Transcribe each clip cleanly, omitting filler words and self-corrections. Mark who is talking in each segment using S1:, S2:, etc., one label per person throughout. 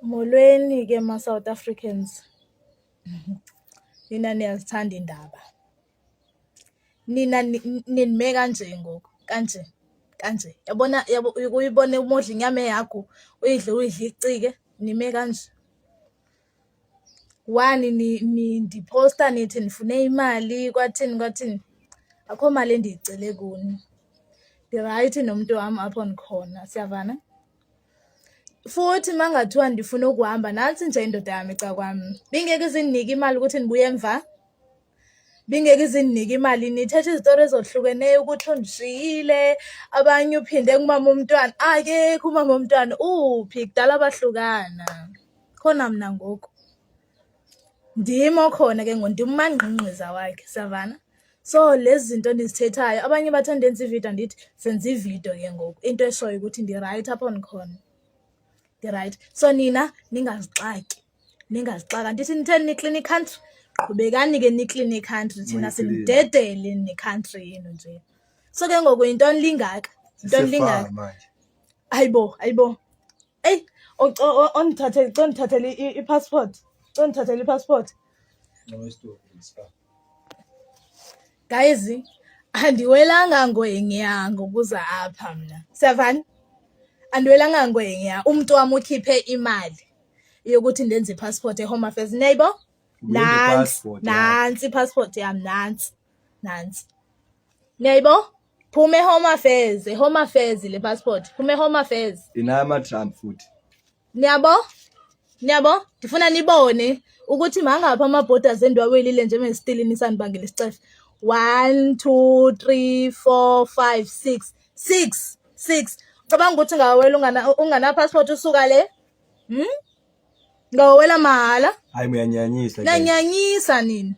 S1: Molweni ke ma-South Africans. Nina niyazithanda iindaba. Nina ninime kanje ngoku, kanje. Yabona uyibone umodla inyama ehagu, uyidle icike, nime kanje. One ndiphosta nithi ndifune imali kwathini. Akho mali endiyicele kuni. Ndirayithi nomntu wam apho ndikhona, siyavana? Futhi mangathiwa ndifuna ukuhamba, nantsi nje indoda yam ecakwam. Bingeke izindinika imali ukuthi ndibuye emva. Bingeke izindinika imali nithethe izitori ezohlukeneyo ukuthi undishiyile, abanye uphinde kumama umntwana. Akekho umama umntwana, uphi kudala bahlukana. Khona mna ngoku. Ndim okhona ke ngoku, ndim umangqingqiza wakhe, siyavana? So lezi zinto ndizithethayo, abanye bathi ndenza ividiyo ndithi senza ividiyo ke ngoku. Into eshoyo ukuthi ndirayithi apho ndikhona. Right. So nina ningazixaki. Andithi nitheni niclean country. Qhubekani ke niclean country thina sinidedele ne-country yenu nje. So ke ngoku yintoni lingaka? Yintoni lingaka? Ayibo. Eyi ondithathele i-passport. Ondithathele i-passport. Guys, andiwelanga ngwenya ngokuza apha mna. Siyavana? Andiwelanga ngwenya. Umntu wami ukhiphe imali yokuthi ndenze i-passport e-Home Affairs. Neighbor, nantsi i-passport yam, nantsi. Neighbor, phuma e-Home Affairs, e-Home Affairs le passport. Phuma e-Home Affairs.
S2: Inama-Trump futhi.
S1: Niyabo, ndifuna nibone ukuthi mangapha ama-borders endiwawelile nje mestilini sanibangela isicefe. 1, 2, 3, 4, 5, 6. Cabanga ukuthi ngawela ungana-passport usuka le? Ngawela mahala?
S2: Hayi muyanyanyisa.
S1: Niyanyanyisa nini.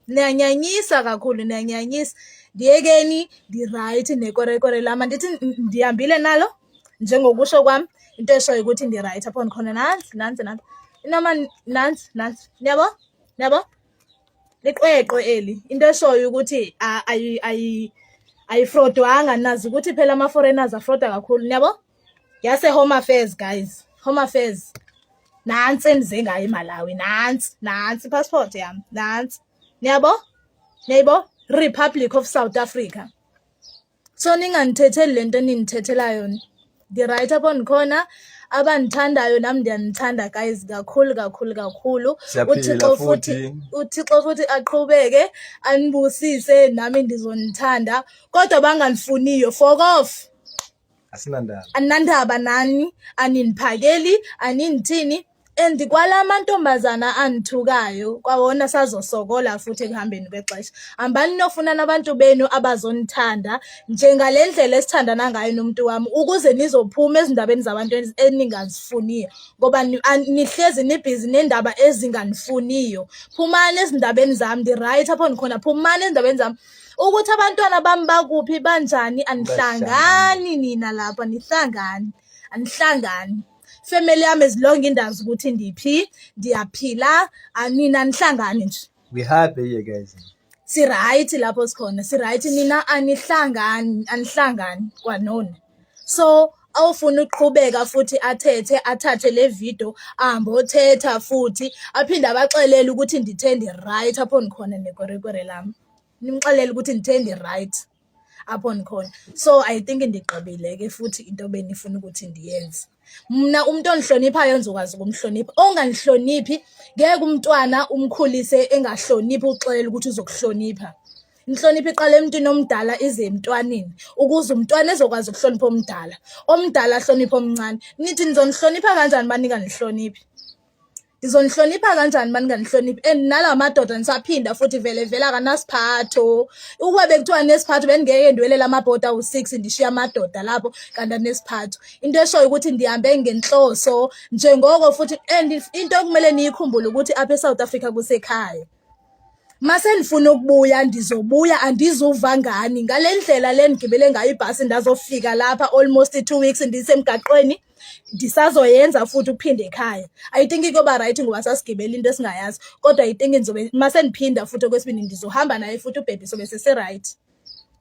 S1: Niyanyanyisa kakhulu, niyanyanyisa. Ndiyekeni, ndirayithi nekorekore lama. Ndithi ndihambile nalo, njengokusho kwami, into eshoyo ukuthi ndirayithi apho ndikhona. Nantsi. Inoma nantsi. Niyabo? Liqweqwe eli. Into eshoyo ukuthi ayifrodwanga, nazi ukuthi phela ama-foreigners afroda kakhulu. Niyabo? Yase-Home Affairs, guys. Home Affairs. Nantsi endize ngayo eMalawi. Nantsi passport yam. Nantsi. Niyabo? Republic of South Africa. So ningandithetheli le nto nindithethela yona. Ndirayithi apho ndikhona. Abandithandayo nami ndiyanithanda guys kakhulu. uThixo futhi aqhubeke anibusise nami ndizonithanda, kodwa banganifuniyo fuck off. Asinandaba nani, aniniphakeli, aninithini. And kwala mantombazana anithukayo kwawona sazosokola futhi ekuhambeni kwexesha. Ambani nofuna nabantu benu abazonithanda njengale ndlela esithandana ngayo nomuntu wami ukuze nizophuma ezindabeni zabantu eningazifuniyo, ngoba nihlezi nibhizi nendaba ezinganifuniyo. Phumani ezindabeni zami, ndirayithi apho ndikhona. Phumani ezindabeni zami ukuthi abantwana bami bakuphi banjani. Anihlangani nina lapha, anihlangani. Family yami ezilonke indazi ukuthi ndiphi, ndiyaphila, nina anihlangani nje.
S2: We happy here guys.
S1: Sirayithi lapho sikhona, sirayithi nina anihlangani kwanona. So awufuna uqhubeka futhi athathe le video ambothetha futhi aphinde abaxelele ukuthi ndithe ndi-right apho ndikhona nekorekore lami. Nimxelele ukuthi ndithe ndi-right apho ndikhona. So I think ndigqibile ke futhi into benifuna ukuthi ndiyenze. Mna umuntu ondihloniphayo ngizokwazi ukumhlonipha. Onganihloniphi ngeke umntwana umkhulise engahloniphi uxelela ukuthi uzokuhlonipha. Inhlonipho iqala emntwini omdala ize emntwaneni ukuze umntwana ezokwazi ukuhlonipha omdala ahloniphe omncane. Nithi nizonihlonipha kanjani banika nihloniphi? Ndizonihlonipha kanjani banika nihloniphi? And nala madoda nisaphinda futhi vele akanasiphatho. Ukuba bekuthiwa nesiphatho bengeke ndiwelela amabhoda u6 ndishiya amadoda lapho kanti nesiphatho. Into eshoyo ukuthi ndihambe ngenhloso njengoko futhi, and into okumele niyikhumbule ukuthi apha eSouth Africa kusekhaya. Mase ndifuna ukubuya ndizobuya, andizuva ngani ngale ndlela le ndigibele ngayo ibhasi ndazofika lapha almost 2 weeks ndisemgaqweni ndisazoyenza futhi ukuphinde ekhaya. I think kuba right ngoba sasigibela into esingayazi, kodwa I think ngizobe mase ndiphinda futhi okwesibini ndizohamba naye futhi ubaby sobe sesi right.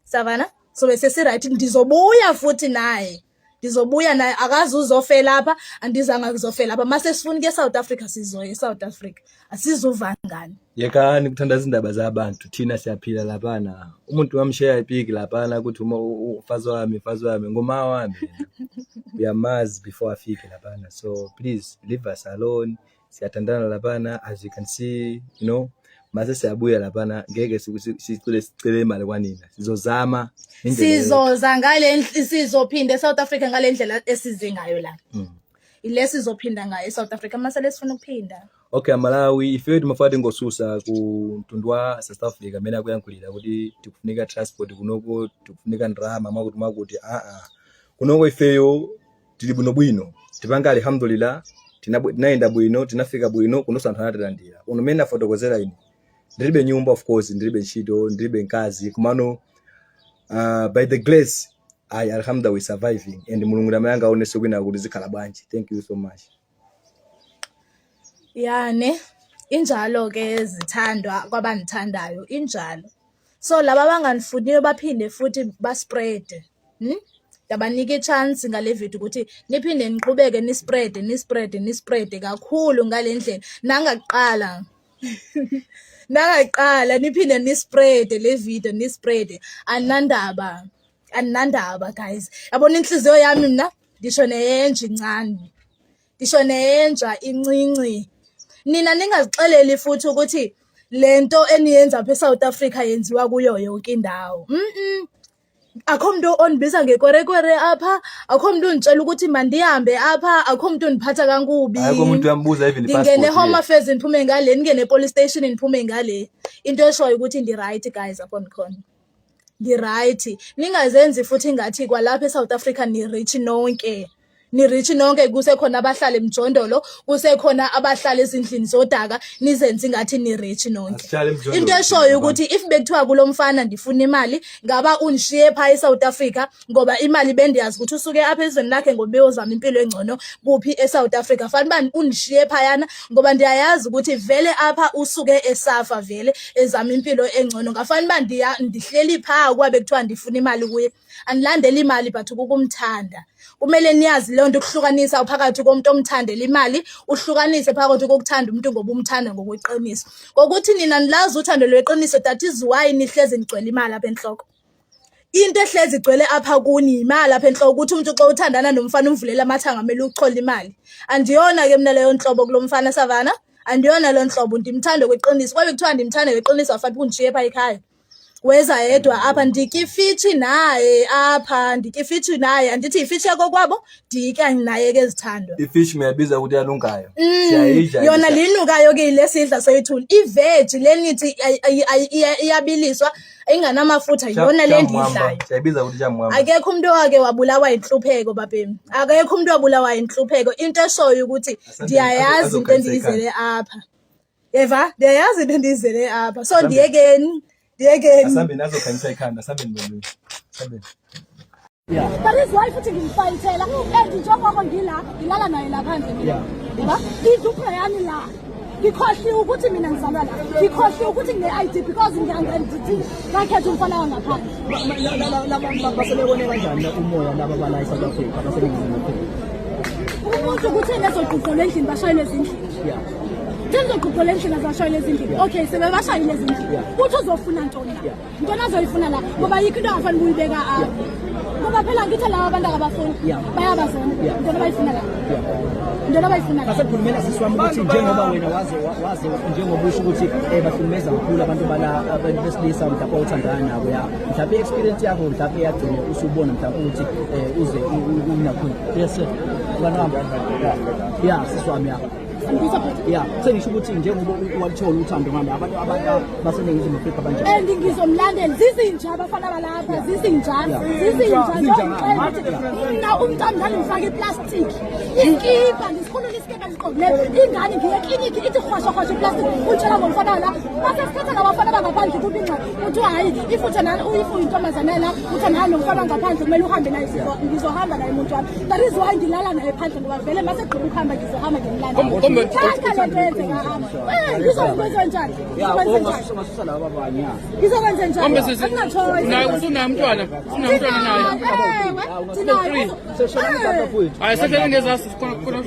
S1: Savana? Sobe sesi right, ndizobuya futhi naye. ndizobuya naye akazi uzofela lapha andizanga kuzofela lapha mase sifuna ke South Africa sizoya eSouth Africa asizuva ngani
S2: yekani kuthanda izindaba zabantu thina siyaphila laphana umuntu wamsheya ipiki laphana ukuthi uma ufazi wami ngoma wami uyamazi before afike laphana so please leave us alone siyathandana laphana as you can see you know mase siyabuya laphana ngeke sicele imali kwanina sizozama
S1: sizoza ngale sizophinde eSouth Africa ngale ndlela esize ngayo la ilesi sizophinda ngayo eSouth Africa mase lesifuna ukuphinda.
S2: Okay Malawi ifethu mafati ngosusa ku Ntundwa South Africa mina kuyankhulila ukuthi tikufunika transport kunoko tikufunika ndrama makuthi kunoko ifeyo tilibuno bwino tipanga alhamdulillah tinaenda bwino tinafika bwino kunosanthana tilandira unomena fotokozera ini ndiribe nyumba of course ndiribe ntchito ndiribe nkazi kumano by the grace alhamdulillah we surviving and mulungu namayanga aonese kwina kuti zikhala bwanji. Thank you so much.
S1: Yani injalo ke zithandwa kwabanithandayo injalo so laba abanganifuniyo baphinde futhi baspread ndabanika ichance ngale video ukuthi niphinde niqhubeke nispread kakhulu ngalendlela nangaqala niphinde nispread le video nispread anandaba guys yabona inhliziyo yami mina ndisho neyenje incane ndisho neyenja incinci nina ningazixeleli futhi ukuthi lento eniyenza apha eSouth Africa yenziwa kuyo yonke indawo akho umuntu onibiza ngekorekore apha akho umuntu unitshela ukuthi mandihambe apha akho umuntu uniphatha kankubi
S2: akho umuntu uyambuza even passport
S1: ngene home affairs niphume ngale ngene police station niphume ngale into eshoyo ukuthi ndi right guys upon khona ndi right ningazenzi futhi ngathi kwalapha eSouth Africa ni rich nonke kusekhona abahlala emjondolo kusekhona abahlala ezindlini zodaka nizenze ngathi ni rich nonke into eshoyo ukuthi if bekuthiwa kulomfana ndifuna imali ngaba unishiye pha eSouth Africa ngoba imali bendiyazi ukuthi usuke apha ezweni lakhe ngoba uyozama impilo engcono kuphi eSouth Africa fanele bani unishiye pha yana ngoba ndiyayazi ukuthi vele apha usuke esafa vele ezama impilo engcono ngafanele bani ndihleli pha kwabe bekuthiwa ndifuna imali kuye andilandela imali but ukumthanda kumele niyazi le nto ukuhlukanisa phakathi komuntu omthandela imali uhlukanise phakathi kokuthanda umuntu ngoba umthanda ngokweqiniso ngokuthi nina nilazi uthando lweqiniso that is why nihlezi nigcwele imali apha enhloko into ehlezi igcwele apha kuni imali apha enhloko ukuthi umuntu xa uthandana nomfana umvulela amathanga amele uchola imali andiyona ke mina leyo nhlobo kulomfana Savana andiyona lo nhlobo ndimthanda kweqiniso kwabe kuthiwa ndimthanda kweqiniso afanele kunjishiye pha ekhaya weza yedwa apha ndikifithi naye apha ndikifithi naye andithi ifithi yakho kwabo ndika naye ke zithandwa
S2: ifish meyabiza ukuthi yalungayo siyayidla
S1: yona linukayo ke lesidla soyithuli iveg lenithi iyabiliswa inganamafutha yona le ndidlayo
S2: siyabiza ukuthi jamwamba
S1: akekho umuntu wake wabulawa inhlupheko babemi akekho umuntu wabulawa inhlupheko into eshoyo ukuthi ndiyayazi into endiyizele apha eva ndiyayazi into endiyizele apha so ndiyekeni
S2: asambe nazokhanyisa ikhanda asambe nibonile asambe
S1: that is why futhi ngimfayithela njengoba ngilala naye lapha endlini yeba izupho yami la ngikhohliwe ukuthi mina ngizalwa la ngikhohliwe ukuthi ngine-ID because ngiyangendithi ngakhetha umfana wangaphandle
S3: laba basebebone kanjani umoya laba bala eSouth Africa basebengizimu
S1: umuntu ukuthi nezoqhuqho lendlini bashoyele ezindlini Ngizoqhuqho lendlini azashoyele ezindlini okay sebebashayile ezindlini uthi uzofuna ntoni la ntoni azoyifuna la ngoba yikho into angafanele ukuyibeka apha ngoba phela ngithi laba abantu akabafuni bayabazona ntoni abayifuna la ntoni abayifuna la
S3: asekhulumela sisiwami ukuthi njengoba wena waze njengoba usho ukuthi bahlukumeza kakhulu abantu bala besilisa mhlawumbe uthandana nabo ya mhlawumbe experience yakho mhlawumbe yagcina usubona mhlawumbe ukuthi uze unakhona yes sir banqamba ya sisiwami ya yeah sengisho ukuthi njengoba walithola uthando ngami abantu baseningizimu Afrika kanjani
S1: ngizomlandela zizinja abafana balapha zizinja mina umntana ngifaka iplastic iskipa ngisikhulula iskipa ngiqokileyo ingane ngiye eklinikhi ithi rhwashwa iplastic utshela ngomfana la mase sithatha labafana bangaphandle kuthi nxa uthi hayi ifutha nani uyifu intombazanela uthi nani nomfana ngaphandle kumele uhambe naye ngizohamba naye umuntu wami that is why ngilala naye phandle ngoba vele mase gqoka ukuhamba ngizohamba ngimlanda ngizokwenza njani
S3: ungasusa laba abanye
S1: ngizokwenza njani akunachoice
S4: naye usunamntwana naye
S3: seshona ngapha futhi
S4: hayi sehlele ngezasi khona